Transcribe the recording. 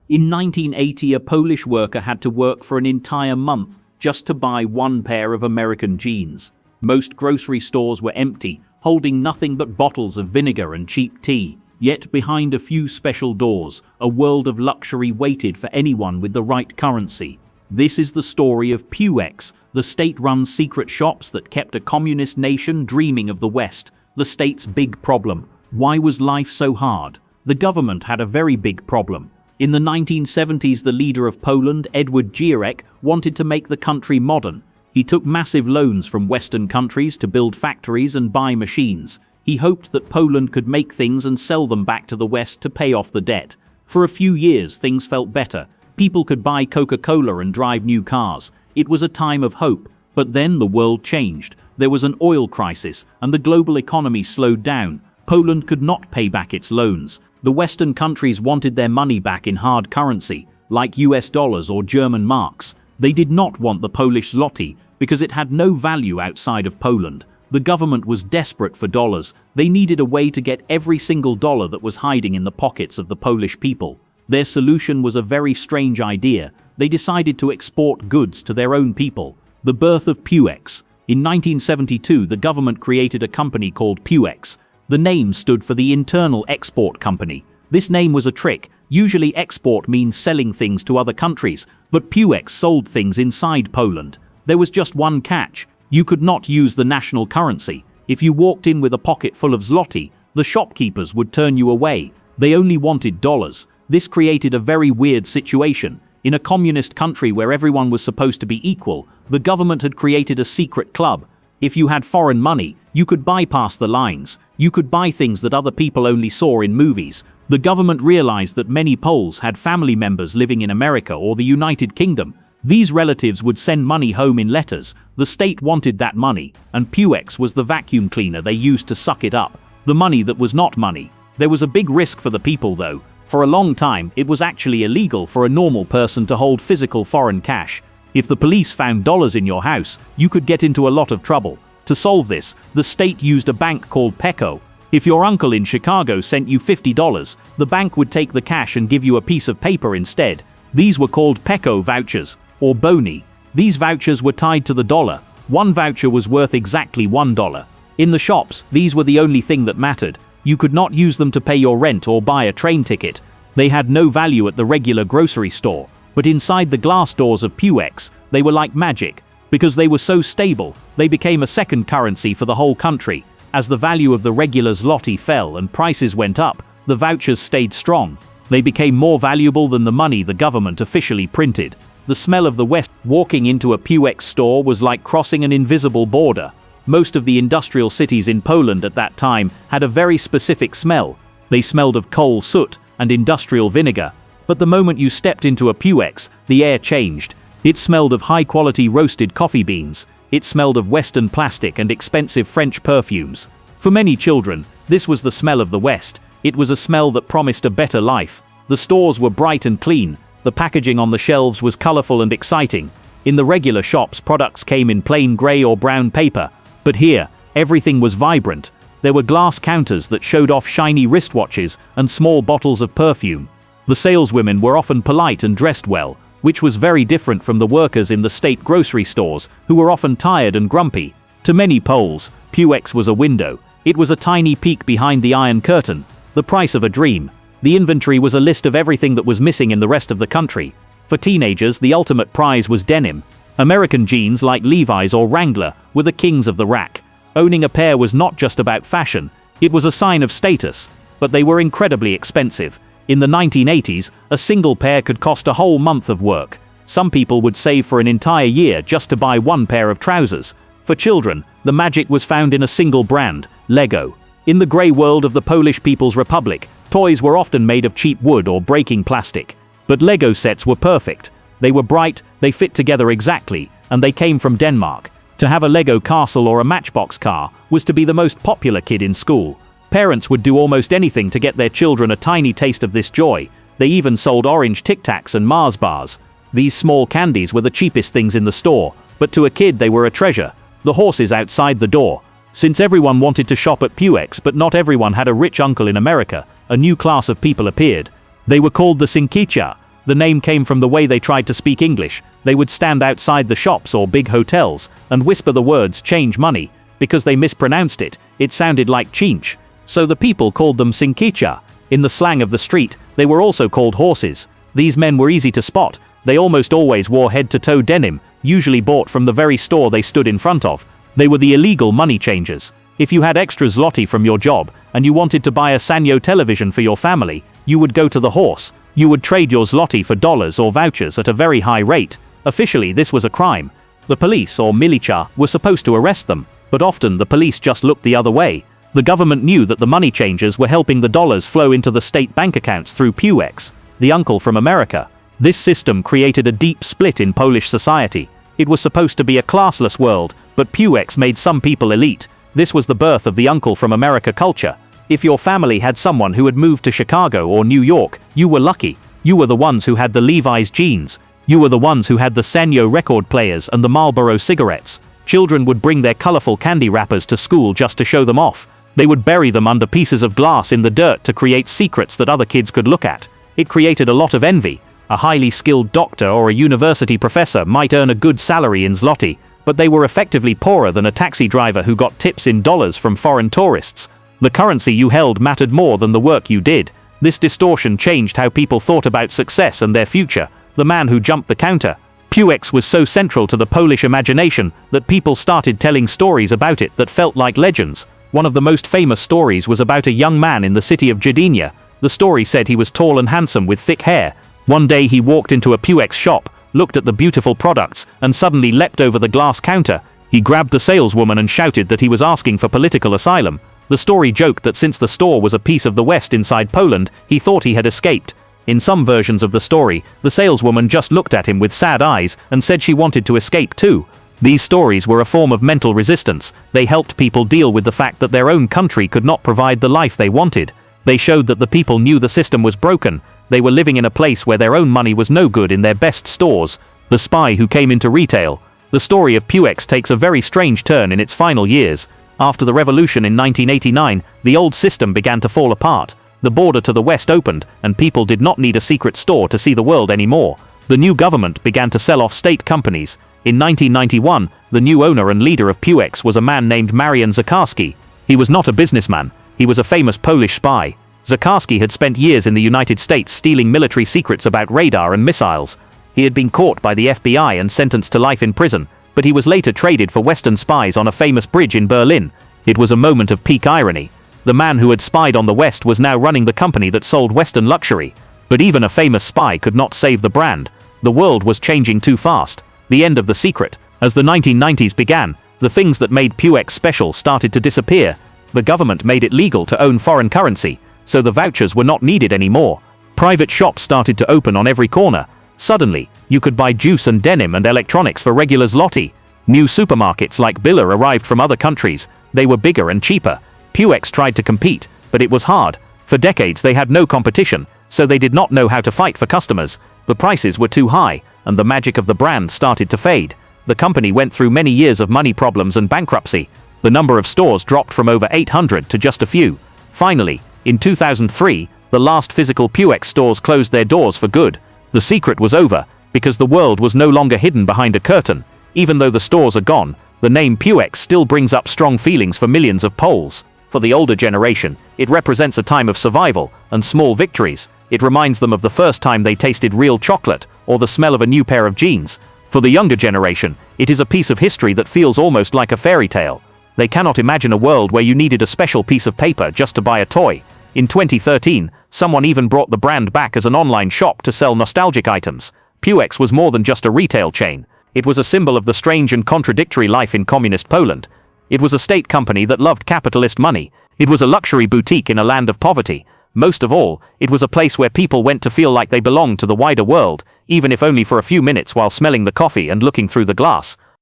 In 1980, a Polish worker had to work for an entire month just to buy one pair of American jeans. Most grocery stores were empty, holding nothing but bottles of vinegar and cheap tea. Yet behind a few special doors, a world of luxury waited for anyone with the right currency. This is the story of Pewex, the state-run secret shops that kept a communist nation dreaming of the West, the state's big problem. Why was life so hard? The government had a very big problem. In the 1970s, the leader of Poland, Edward Gierek, wanted to make the country modern. He took massive loans from Western countries to build factories and buy machines. He hoped that Poland could make things and sell them back to the West to pay off the debt. For a few years, things felt better. People could buy Coca-Cola and drive new cars. It was a time of hope. But then the world changed. There was an oil crisis, and the global economy slowed down. Poland could not pay back its loans. The Western countries wanted their money back in hard currency, like US dollars or German marks. They did not want the Polish zloty, because it had no value outside of Poland. The government was desperate for dollars. They needed a way to get every single dollar that was hiding in the pockets of the Polish people. Their solution was a very strange idea. They decided to export goods to their own people. The birth of Pewex. In 1972, the government created a company called Pewex. The name stood for the Internal Export Company. This name was a trick. Usually export means selling things to other countries, but Pewex sold things inside Poland. There was just one catch. You could not use the national currency. If you walked in with a pocket full of zloty, the shopkeepers would turn you away. They only wanted dollars. This created a very weird situation. In a communist country where everyone was supposed to be equal, the government had created a secret club. If you had foreign money, you could bypass the lines. You could buy things that other people only saw in movies. The government realized that many Poles had family members living in America or the United Kingdom. These relatives would send money home in letters. The state wanted that money, and Pewex was the vacuum cleaner they used to suck it up. The money that was not money. There was a big risk for the people though. For a long time, it was actually illegal for a normal person to hold physical foreign cash. If the police found dollars in your house, you could get into a lot of trouble. To solve this, the state used a bank called Peco. If your uncle in Chicago sent you $50, the bank would take the cash and give you a piece of paper instead. These were called Peco vouchers, or boni. These vouchers were tied to the dollar. One voucher was worth exactly $1. In the shops, these were the only thing that mattered. You could not use them to pay your rent or buy a train ticket. They had no value at the regular grocery store. But inside the glass doors of Pewex, they were like magic. Because they were so stable, they became a second currency for the whole country. As the value of the regular zloty fell and prices went up, the vouchers stayed strong. They became more valuable than the money the government officially printed. The smell of the West. Walking into a Pewex store was like crossing an invisible border. Most of the industrial cities in Poland at that time had a very specific smell. They smelled of coal soot and industrial vinegar. But the moment you stepped into a Pewex, the air changed. It smelled of high-quality roasted coffee beans. It smelled of Western plastic and expensive French perfumes. For many children, this was the smell of the West. It was a smell that promised a better life. The stores were bright and clean. The packaging on the shelves was colorful and exciting. In the regular shops, products came in plain gray or brown paper. But here, everything was vibrant. There were glass counters that showed off shiny wristwatches and small bottles of perfume. The saleswomen were often polite and dressed well, which was very different from the workers in the state grocery stores, who were often tired and grumpy. To many Poles, Pewex was a window. It was a tiny peek behind the Iron Curtain, the price of a dream. The inventory was a list of everything that was missing in the rest of the country. For teenagers, the ultimate prize was denim. American jeans like Levi's or Wrangler were the kings of the rack. Owning a pair was not just about fashion, it was a sign of status. But they were incredibly expensive. In the 1980s, a single pair could cost a whole month of work. Some people would save for an entire year just to buy one pair of trousers. For children, the magic was found in a single brand, Lego. In the grey world of the Polish People's Republic, toys were often made of cheap wood or breaking plastic. But Lego sets were perfect. They were bright, they fit together exactly, and they came from Denmark. To have a Lego castle or a Matchbox car was to be the most popular kid in school. Parents would do almost anything to get their children a tiny taste of this joy. They even sold orange Tic Tacs and Mars bars. These small candies were the cheapest things in the store, but to a kid they were a treasure. The horses outside the door. Since everyone wanted to shop at Pewex, but not everyone had a rich uncle in America, a new class of people appeared. They were called the Synkicia. The name came from the way they tried to speak English. They would stand outside the shops or big hotels and whisper the words change money. Because they mispronounced it, it sounded like chinch. So the people called them sinkicha. In the slang of the street, they were also called horses. These men were easy to spot. They almost always wore head-to-toe denim, usually bought from the very store they stood in front of. They were the illegal money changers. If you had extra zloty from your job, and you wanted to buy a Sanyo television for your family, you would go to the horse. You would trade your zloty for dollars or vouchers at a very high rate. Officially, this was a crime. The police, or militia, were supposed to arrest them, but often the police just looked the other way. The government knew that the money changers were helping the dollars flow into the state bank accounts through Pewex, the uncle from America. This system created a deep split in Polish society. It was supposed to be a classless world, but Pewex made some people elite. This was the birth of the uncle from America culture. If your family had someone who had moved to Chicago or New York, you were lucky. You were the ones who had the Levi's jeans. You were the ones who had the Sanyo record players and the Marlboro cigarettes. Children would bring their colorful candy wrappers to school just to show them off. They would bury them under pieces of glass in the dirt to create secrets that other kids could look at. It created a lot of envy. A highly skilled doctor or a university professor might earn a good salary in zloty, but they were effectively poorer than a taxi driver who got tips in dollars from foreign tourists. The currency you held mattered more than the work you did. This distortion changed how people thought about success and their future. The man who jumped the counter. Pewex was so central to the Polish imagination that people started telling stories about it that felt like legends. One of the most famous stories was about a young man in the city of Gdynia. The story said he was tall and handsome with thick hair. One day he walked into a Pewex shop, looked at the beautiful products, and suddenly leapt over the glass counter. He grabbed the saleswoman and shouted that he was asking for political asylum. The story joked that since the store was a piece of the West inside Poland, he thought he had escaped. In some versions of the story, the saleswoman just looked at him with sad eyes and said she wanted to escape too. These stories were a form of mental resistance. They helped people deal with the fact that their own country could not provide the life they wanted. They showed that the people knew the system was broken. They were living in a place where their own money was no good in their best stores. The spy who came into retail. The story of Pewex takes a very strange turn in its final years. After the revolution in 1989, the old system began to fall apart. The border to the West opened, and people did not need a secret store to see the world anymore. The new government began to sell off state companies. In 1991, the new owner and leader of Pewex was a man named Marian Zakarski. He was not a businessman. He was a famous Polish spy. Zakarski had spent years in the United States stealing military secrets about radar and missiles. He had been caught by the FBI and sentenced to life in prison, but he was later traded for Western spies on a famous bridge in Berlin. It was a moment of peak irony. The man who had spied on the West was now running the company that sold Western luxury. But even a famous spy could not save the brand. The world was changing too fast. The end of the secret. As the 1990s began, the things that made Pewex special started to disappear. The government made it legal to own foreign currency, so the vouchers were not needed anymore. Private shops started to open on every corner. Suddenly, you could buy juice and denim and electronics for regular zloty. New supermarkets like Billa arrived from other countries. They were bigger and cheaper. Pewex tried to compete, but it was hard. For decades they had no competition, so they did not know how to fight for customers. The prices were too high, and the magic of the brand started to fade. The company went through many years of money problems and bankruptcy. The number of stores dropped from over 800 to just a few. Finally, in 2003, the last physical Pewex stores closed their doors for good. The secret was over, because the world was no longer hidden behind a curtain. Even though the stores are gone, the name Pewex still brings up strong feelings for millions of Poles. For the older generation, it represents a time of survival and small victories. It reminds them of the first time they tasted real chocolate, or the smell of a new pair of jeans. For the younger generation, it is a piece of history that feels almost like a fairy tale. They cannot imagine a world where you needed a special piece of paper just to buy a toy. In 2013, someone even brought the brand back as an online shop to sell nostalgic items. Pewex was more than just a retail chain. It was a symbol of the strange and contradictory life in communist Poland. It was a state company that loved capitalist money. It was a luxury boutique in a land of poverty. Most of all, it was a place where people went to feel like they belonged to the wider world, even if only for a few minutes while smelling the coffee and looking through the glass.